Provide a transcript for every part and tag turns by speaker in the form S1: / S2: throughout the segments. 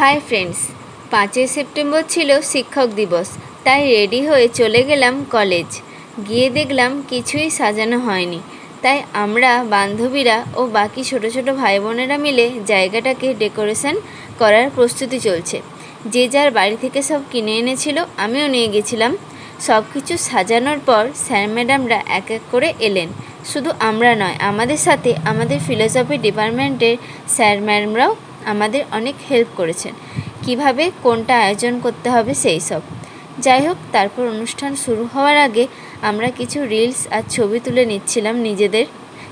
S1: Hi friends, 5ই September ছিল শিক্ষক দিবস। তাই রেডি হয়ে চলে গেলাম কলেজ। গিয়ে দেখলাম কিছুই সাজানো হয়নি। তাই আমরা বান্ধবীরা ও বাকি ছোট ছোট ভাই বোনেরা মিলে জায়গাটাকে ডেকোরেশন করার প্রস্তুতি চলছে। যে যার বাড়ি থেকে সব কিনে এনেছিল, আমিও নিয়ে গেছিলাম। সব কিছু সাজানোর পর স্যার ম্যাডামরা এক এক করে এলেন। শুধু আমরা নয়, আমাদের সাথে আমাদের ফিলোসফি ডিপার্টমেন্টের স্যার ম্যাডামরাও আমাদের অনেক হেল্প করেছেন, কিভাবে কোনটা আয়োজন করতে হবে সেই সব। যাই হোক, তারপর অনুষ্ঠান শুরু হওয়ার আগে আমরা কিছু রিলস আর ছবি তুলে নিচ্ছিলাম নিজেদের।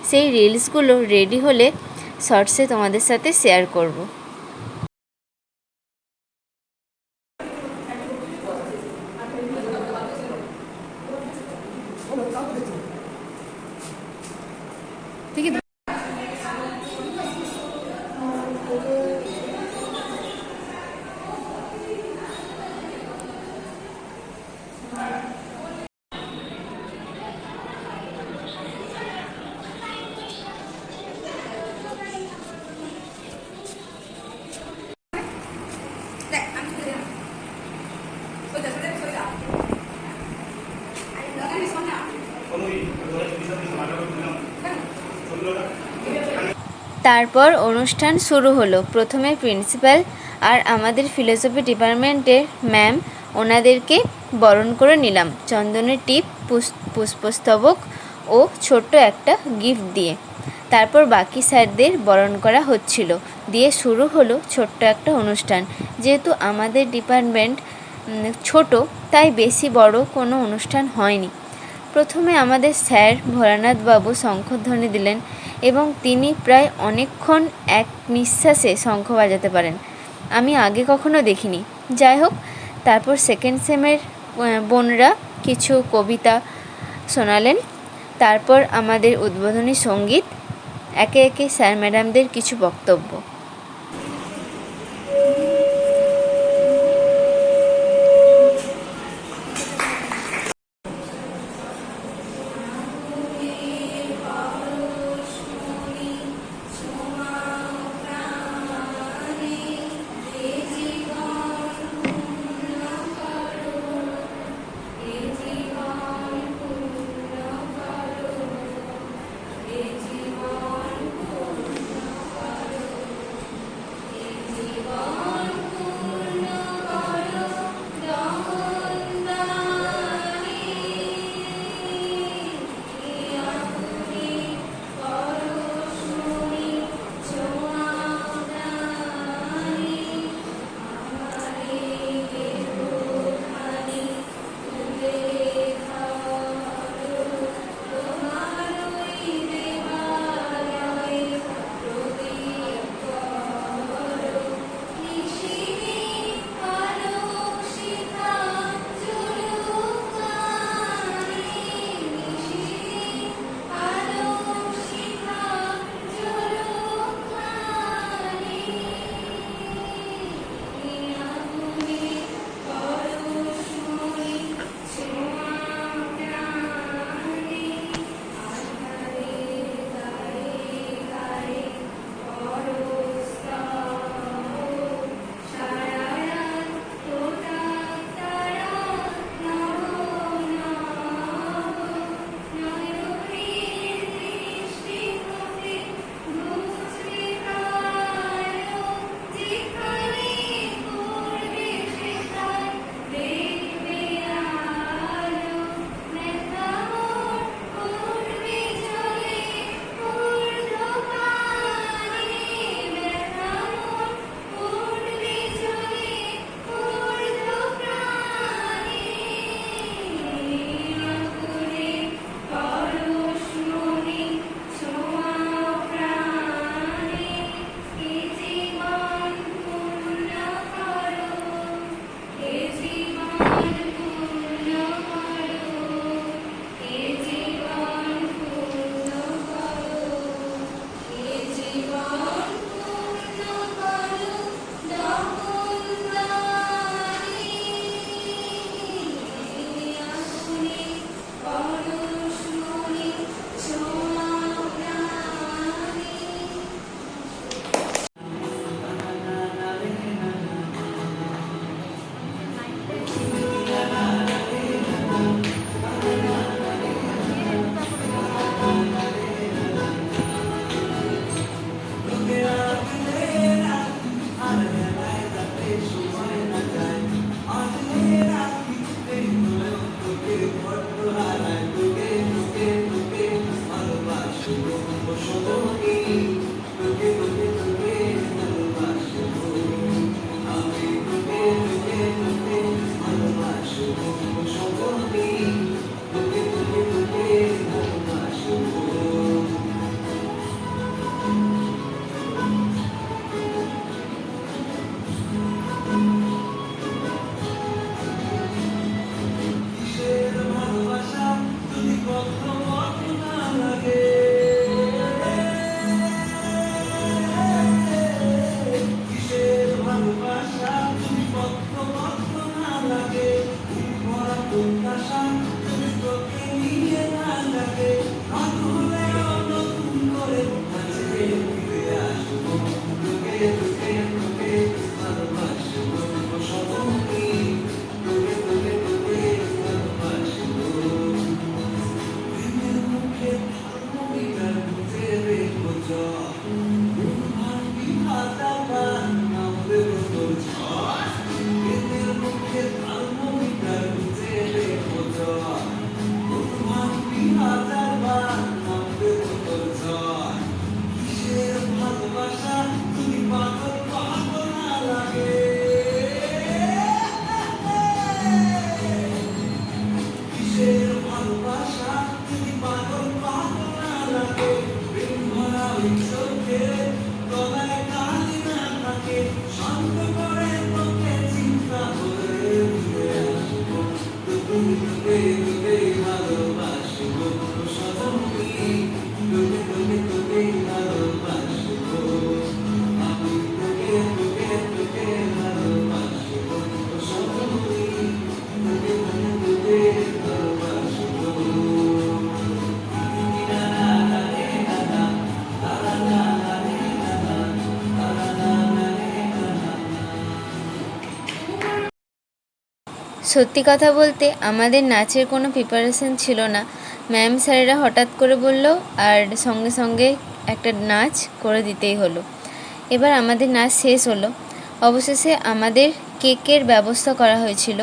S1: সেই রিলসগুলো রেডি হলে শর্টসে তোমাদের সাথে শেয়ার করব। তারপর অনুষ্ঠান শুরু হলো। প্রথমে প্রিন্সিপাল আর আমাদের ফিলোসফি ডিপার্টমেন্টের ম্যাম, ওনাদেরকে বরণ করে নিলাম চন্দনের টিপ, পুষ্পস্তবক ও ছোট্ট একটা গিফট দিয়ে। তারপর বাকি স্যারদের বরণ করা হচ্ছিল, দিয়ে শুরু হলো ছোট্ট একটা অনুষ্ঠান। যেহেতু আমাদের ডিপার্টমেন্ট ছোট, তাই বেশি বড় কোনো অনুষ্ঠান হয়নি। প্রথমে আমাদের স্যার ভোলানাথবাবু শঙ্খধ্বনি দিলেন এবং তিনি প্রায় অনেকক্ষণ এক নিঃশ্বাসে শঙ্খ বাজাতে পারেন। আমি আগে কখনো দেখিনি। যাই হোক, তারপর সেকেন্ড সেমের বোনরা কিছু কবিতা শোনালেন। তারপর আমাদের উদ্বোধনী সঙ্গীত, একে একে স্যার ম্যাডামদের কিছু বক্তব্য। সত্যি কথা বলতে আমাদের নাচের কোনো প্রিপারেশন ছিল না। ম্যাম স্যারেরা হঠাৎ করে বলল আর সঙ্গে সঙ্গে একটা নাচ করে দিতেই হলো। এবার আমাদের নাচ শেষ হলো। অবশেষে আমাদের কেকের ব্যবস্থা করা হয়েছিল,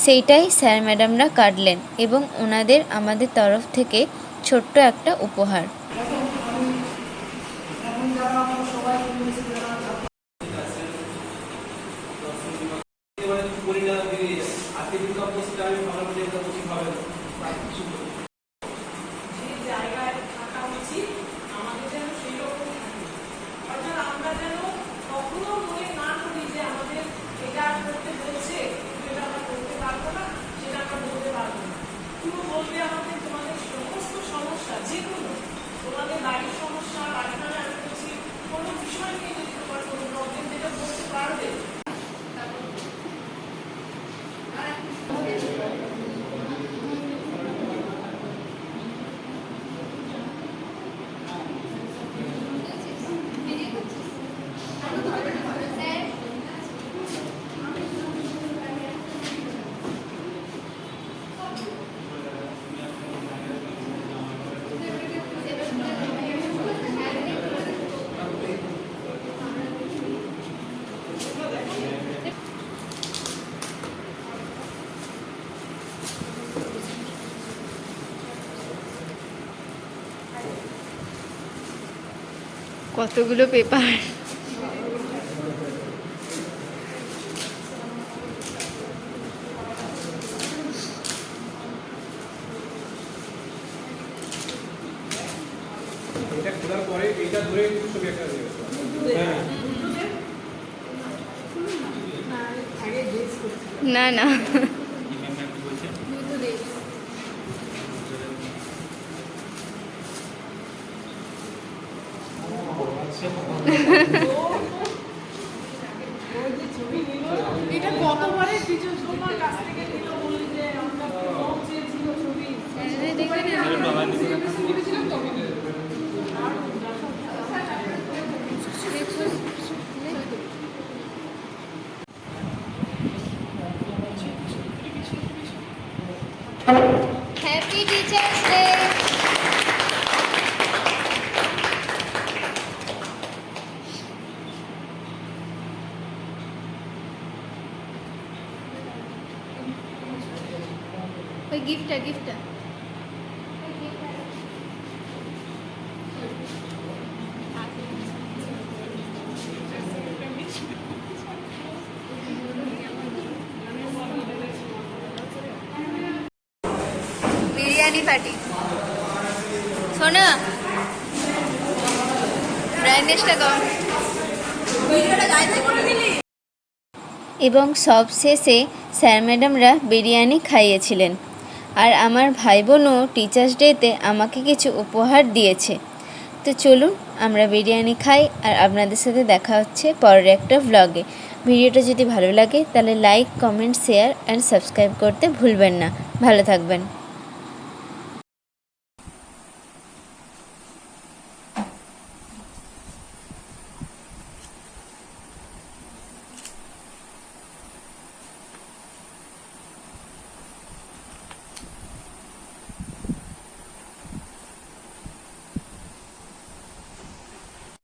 S1: সেইটাই স্যার ম্যাডামরা কাটলেন এবং ওনাদের আমাদের তরফ থেকে ছোট্ট একটা উপহার। কতগুলো পেপার!
S2: এটা খোলার পরে এটা ধরে ছবি একটা দেবে। হ্যাঁ
S1: না না
S3: এটা কতবারের টিচার তোমার কাছ থেকে নিল বলি যে আমরা কম চেয়েছিল ছবি করেছিলাম তো
S1: হ্যাপি টিচার্স ডে। ওই গিফটটা বিরিয়ানি পার্টি। শোনা ব্রাইটনেসটা কম। এবং সব শেষে স্যার ম্যাডামরা বিরিয়ানি খাইয়েছিলেন। আর আমার ভাই বোনও টিচার্স ডেতে আমাকে কিছু উপহার দিয়েছে। তো চলুন আমরা বিরিয়ানি খাই, আর আপনাদের সাথে দেখা হচ্ছে পরের একটা ভ্লগে। ভিডিওটা যদি ভালো লাগে তাহলে like, comment, share and subscribe করতে ভুলবেন না। ভালো থাকবেন।